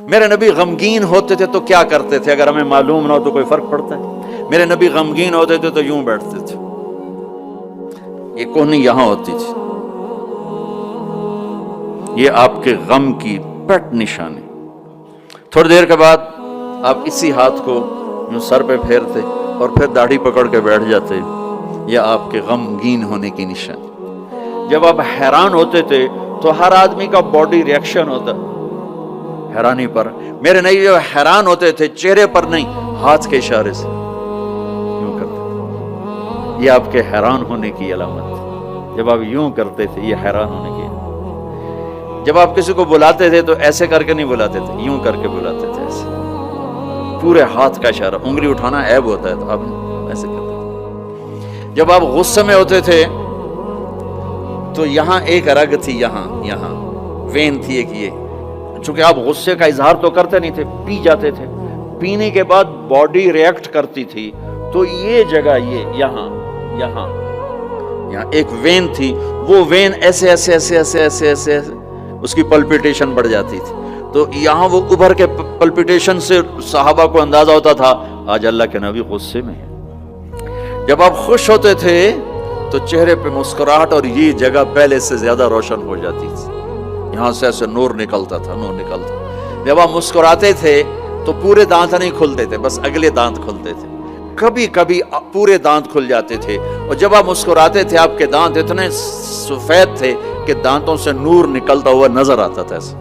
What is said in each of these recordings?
میرے نبی غمگین ہوتے تھے تو کیا کرتے تھے؟ اگر ہمیں معلوم نہ ہو تو کوئی فرق پڑتا ہے؟ میرے نبی غمگین ہوتے تھے تو یوں بیٹھتے تھے، یہ کونی یہاں ہوتی تھی، یہ آپ کے غم کی پٹ نشانی۔ تھوڑی دیر کے بعد آپ اسی ہاتھ کو یوں سر پہ پھیرتے اور پھر داڑھی پکڑ کے بیٹھ جاتے، یہ آپ کے غمگین ہونے کی نشانی۔ جب آپ حیران ہوتے تھے تو ہر آدمی کا باڈی ریئیکشن ہوتا حیرانی پر، میرے نبی جو حیران ہوتے تھے چہرے پر نہیں، ہاتھ کے اشارے سے یوں کرتے، یہ آپ کے حیران ہونے کی علامت تھی۔ جب آپ یوں کرتے تھے یہ حیران ہونے کی علامت۔ جب آپ کسی کو بلاتے تھے تو ایسے کر کے نہیں بلاتے تھے، یوں کر کے بلاتے تھے، ایسے پورے ہاتھ کا اشارہ۔ انگلی اٹھانا عیب ہوتا ہے تو آپ ایسے کرتے تھے۔ جب آپ غصے میں ہوتے تھے تو یہاں ایک رگ تھی، یہاں وین تھی ایک، یہ چونکہ آپ غصے کا اظہار تو کرتے نہیں تھے، پی جاتے تھے، پینے کے بعد باڈی ریئیکٹ کرتی تھی، تو یہ جگہ یہاں ایک وین تھی، وہ وین ایسے اس کی پلپیٹیشن بڑھ جاتی تھی، تو یہاں وہ ابھر کے پلپیٹیشن سے صحابہ کو اندازہ ہوتا تھا آج اللہ کے نبی غصے میں ہے۔ جب آپ خوش ہوتے تھے تو چہرے پہ مسکراہٹ اور یہ جگہ پہلے سے زیادہ روشن ہو جاتی تھی، یہاں سے ایسے نور نکلتا تھا۔ جب آپ مسکراتے تھے تو پورے دانت نہیں کھلتے تھے، بس اگلے دانت کھلتے تھے، کبھی کبھی پورے دانت کھل جاتے تھے، اور جب آپ مسکراتے تھے آپ کے دانت اتنے سفید تھے کہ دانتوں سے نور نکلتا ہوا نظر آتا تھا، ایسے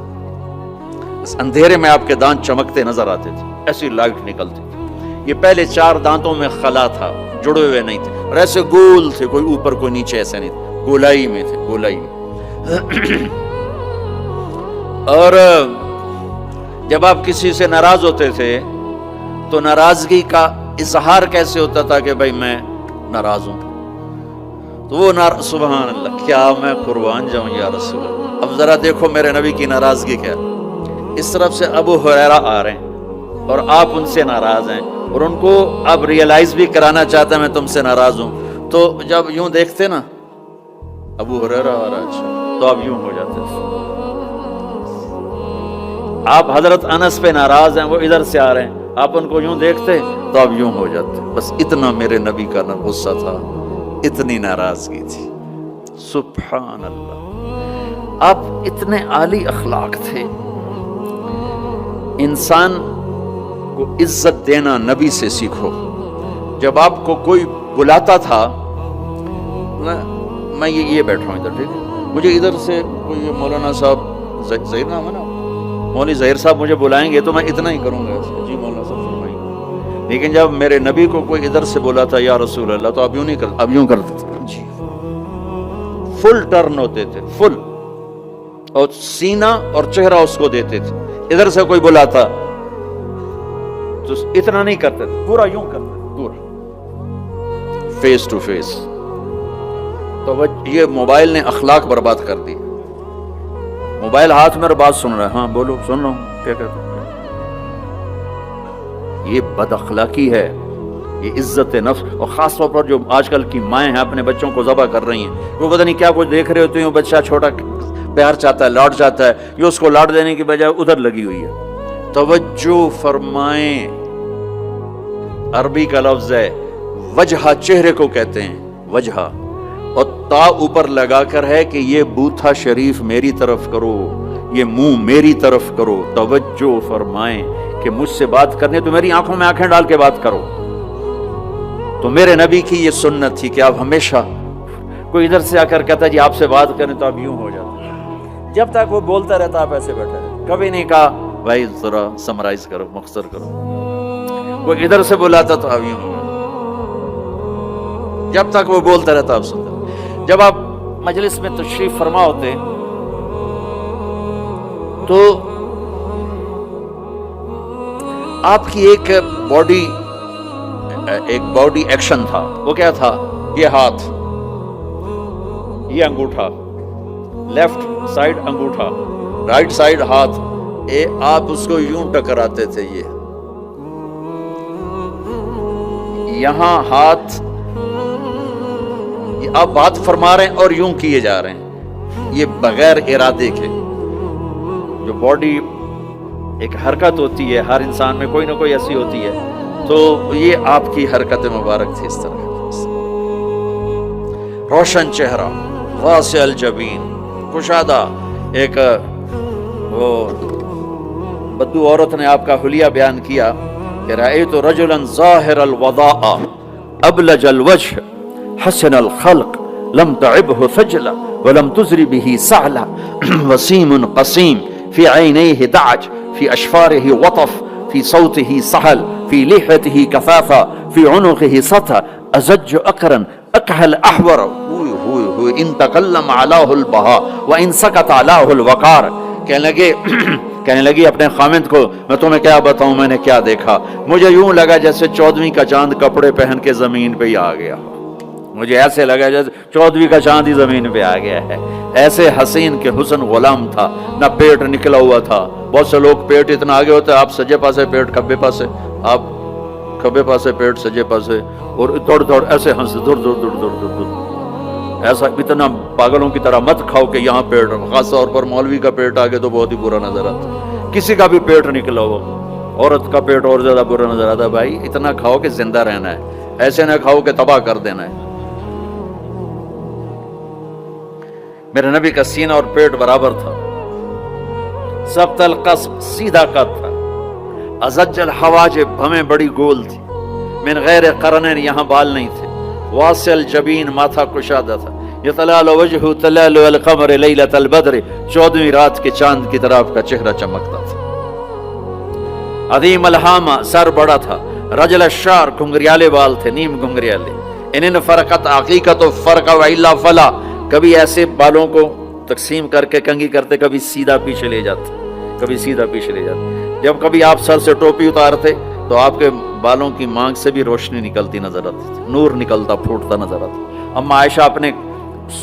اس اندھیرے میں آپ کے دانت چمکتے نظر آتے تھے، ایسی لائٹ نکلتی تھی۔ یہ پہلے 4 دانتوں میں خلا تھا، جڑے ہوئے نہیں تھے، اور ایسے گول تھے، کوئی اوپر کوئی نیچے، ایسے نہیں تھے، گولائی میں تھے۔ اور جب آپ کسی سے ناراض ہوتے تھے تو ناراضگی کا اظہار کیسے ہوتا تھا کہ بھائی میں ناراض ہوں، تو وہ سبحان اللہ، کیا میں قربان جاؤں یا رسول اللہ۔ اب ذرا دیکھو میرے نبی کی ناراضگی کیا، اس طرف سے ابو ہریرہ آ رہے ہیں اور آپ ان سے ناراض ہیں، اور ان کو اب ریئلائز بھی کرانا چاہتا ہے میں تم سے ناراض ہوں، تو جب یوں دیکھتے نا ابو ہریرہ آ رہا ہے، اچھا، تو آپ یوں ہو جاتے تھے۔ آپ حضرت انس پہ ناراض ہیں، وہ ادھر سے آ رہے ہیں، آپ ان کو یوں دیکھتے تو آپ یوں ہو جاتے، بس اتنا میرے نبی کا غصہ تھا، اتنی ناراضگی تھی، سبحان اللہ۔ آپ اتنے عالی اخلاق تھے۔ انسان کو عزت دینا نبی سے سیکھو۔ جب آپ کو کوئی بلاتا تھا، میں یہ بیٹھا ہوں ادھر، ٹھیک ہے، مجھے ادھر سے کوئی مولانا صاحب ظہیر نام ہے نا، مولوی ظہیر صاحب مجھے بلائیں گے تو میں اتنا ہی کروں گا، جی مولانا صاحب فرمائیں گے، لیکن جب میرے نبی کو کوئی ادھر سے بولا تھا یا رسول اللہ، تو اب یوں نہیں کرتے، اب یوں کرتے تھے، جی، فل ٹرن ہوتے تھے، فل، اور سینہ اور چہرہ اس کو دیتے تھے۔ ادھر سے کوئی بلاتا تو اتنا نہیں کرتے تھے، پورا یوں کرتے تھے، پورا فیس ٹو فیس۔ تو یہ موبائل نے اخلاق برباد کر دی۔ موبائل ہاتھ میں اور بات سن رہا ہے، ہاں بولو، سن رہا ہوں، کیا کہتے ہیں؟ یہ بد اخلاقی ہے، یہ عزت نفس، اور خاص طور پر جو آج کل کی مائیں ہیں اپنے بچوں کو ذبح کر رہی ہیں، وہ پتہ نہیں کیا کچھ دیکھ رہے ہوتے ہیں، وہ بچہ چھوٹا پیار چاہتا ہے، لاڈ چاہتا ہے، یہ اس کو لاڈ دینے کی بجائے ادھر لگی ہوئی ہے۔ توجہ فرمائیں، عربی کا لفظ ہے وجہ، چہرے کو کہتے ہیں وجہ، اور تا اوپر لگا کر ہے کہ یہ بوتھا شریف میری طرف کرو، یہ منہ میری طرف کرو۔ توجہ فرمائیں کہ مجھ سے بات کرنے تو میری آنکھوں میں آنکھیں ڈال کے بات کرو۔ تو میرے نبی کی یہ سنت تھی کہ آپ ہمیشہ، کوئی ادھر سے آ کر کہتا جی آپ سے بات کریں تو آپ یوں ہو جاتے، جب تک وہ بولتا رہتا آپ ایسے بیٹھے رہتے، کبھی نہیں کہا بھائی ذرا سمرائز کرو، مختصر کرو۔ وہ ادھر سے بلاتا تو آپ یوں ہو، جب تک وہ بولتا رہتا آپ سنتے۔ جب آپ مجلس میں تشریف فرما ہوتے تو آپ کی ایک باڈی ایکشن تھا، وہ کیا تھا؟ یہ ہاتھ، یہ انگوٹھا، لیفٹ سائیڈ انگوٹھا، رائٹ سائیڈ ہاتھ، آپ اس کو یوں ٹکراتے تھے، یہاں ہاتھ، آپ بات فرما رہے ہیں اور یوں کیے جا رہے ہیں، یہ بغیر ارادے کے، جو باڈی ایک حرکت ہوتی ہے ہر انسان میں کوئی نہ کوئی ایسی ہوتی ہے، تو یہ آپ کی حرکت مبارک تھی اس طرح، روشن چہرہ، واسع الجبین، کشادہ، ایک وہ بدو عورت نے آپ کا حلیہ بیان کیا کہ رأیت رجلا ظاہر الوضاء ابلج الوجه حسن الخلق لم تعبه ثجلا ولم تزر به سعلا وسيم قصيم في عينيه دعج في أشفاره وطف في صوته سهل في لحيته كثافة في عنقه سطى أزج أقرا أكحل أحور إن تكلم علاه البهاء وإن سكت علاه الوقار. کہنے لگی اپنے خامند کو میں تمہیں کیا بتاؤں میں نے کیا دیکھا، مجھے یوں لگا جیسے 14ویں کا چاند کپڑے پہن کے زمین پہ ہی آ گیا، مجھے ایسے لگا جیسے 14ویں کا چاند ہی زمین پہ آ گیا ہے. ایسے حسین کے حسن غلام تھا، نہ پیٹ نکلا ہوا تھا. بہت سے لوگ پیٹ اتنا آگے ہوتا ہے، آپ سجے پاسے پیٹ کھبے پاسے، آپ کھبے پاسے پیٹ سجے پاسے، اور دوڑ دوڑ ایسے ہنس دور دور دور دور دور دور. ایسا اتنا پاگلوں کی طرح مت کھاؤ کہ یہاں پیٹ، خاص طور پر مولوی کا پیٹ آگے تو بہت ہی برا نظر آتا ہے. کسی کا بھی پیٹ نکلا ہو، عورت کا پیٹ اور زیادہ برا نظر آتا ہے. بھائی اتنا کھاؤ کہ زندہ رہنا ہے، ایسے نہ کھاؤ کہ تباہ کر دینا ہے. میرے نبی کا سینہ اور پیٹ برابر تھا، ثبت القصب، سیدھا قد تھا. ازج الحواجب، بھویں بڑی گول تھی. من غیر قرنین، یہاں بال نہیں تھے. واسع الجبین، ماتھا کشادہ تھا. یتلال وجہ تلال القمر لیلۃ البدر، 14ویں رات کے چاند کی طرح آپ کا چہرہ چمکتا تھا. عظیم الہامہ، سر بڑا تھا. رجل الشعر، گھنگریالے بال تھے، نیم گھنگریالے. ان فرقت عقیقت فرق والا فلا، کبھی ایسے بالوں کو تقسیم کر کے کنگھی کرتے، کبھی سیدھا پیچھے لے جاتے، کبھی سیدھا پیچھے لے جاتے. جب کبھی آپ سر سے ٹوپی اتارتے تو آپ کے بالوں کی مانگ سے بھی روشنی نکلتی نظر آتی تھی، نور نکلتا پھوٹتا نظر آتا. اما عائشہ اپنے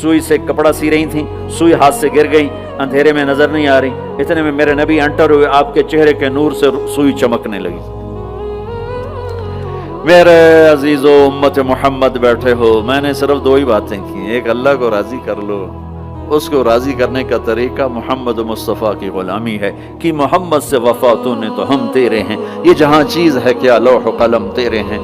سوئی سے کپڑا سی رہی تھیں، سوئی ہاتھ سے گر گئی، اندھیرے میں نظر نہیں آ رہی. اتنے میں میرے نبی انٹر ہوئے، آپ کے چہرے کے نور سے سوئی چمکنے لگی. میرے عزیزو امت محمد بیٹھے ہو، میں نے صرف 2 ہی باتیں کی. ایک اللہ کو راضی کر لو، اس کو راضی کرنے کا طریقہ محمد مصطفیٰ کی غلامی ہے کہ محمد سے وفا تو نے تو ہم تیرے ہیں. یہ جہاں چیز ہے کیا لوح و قلم تیرے ہیں.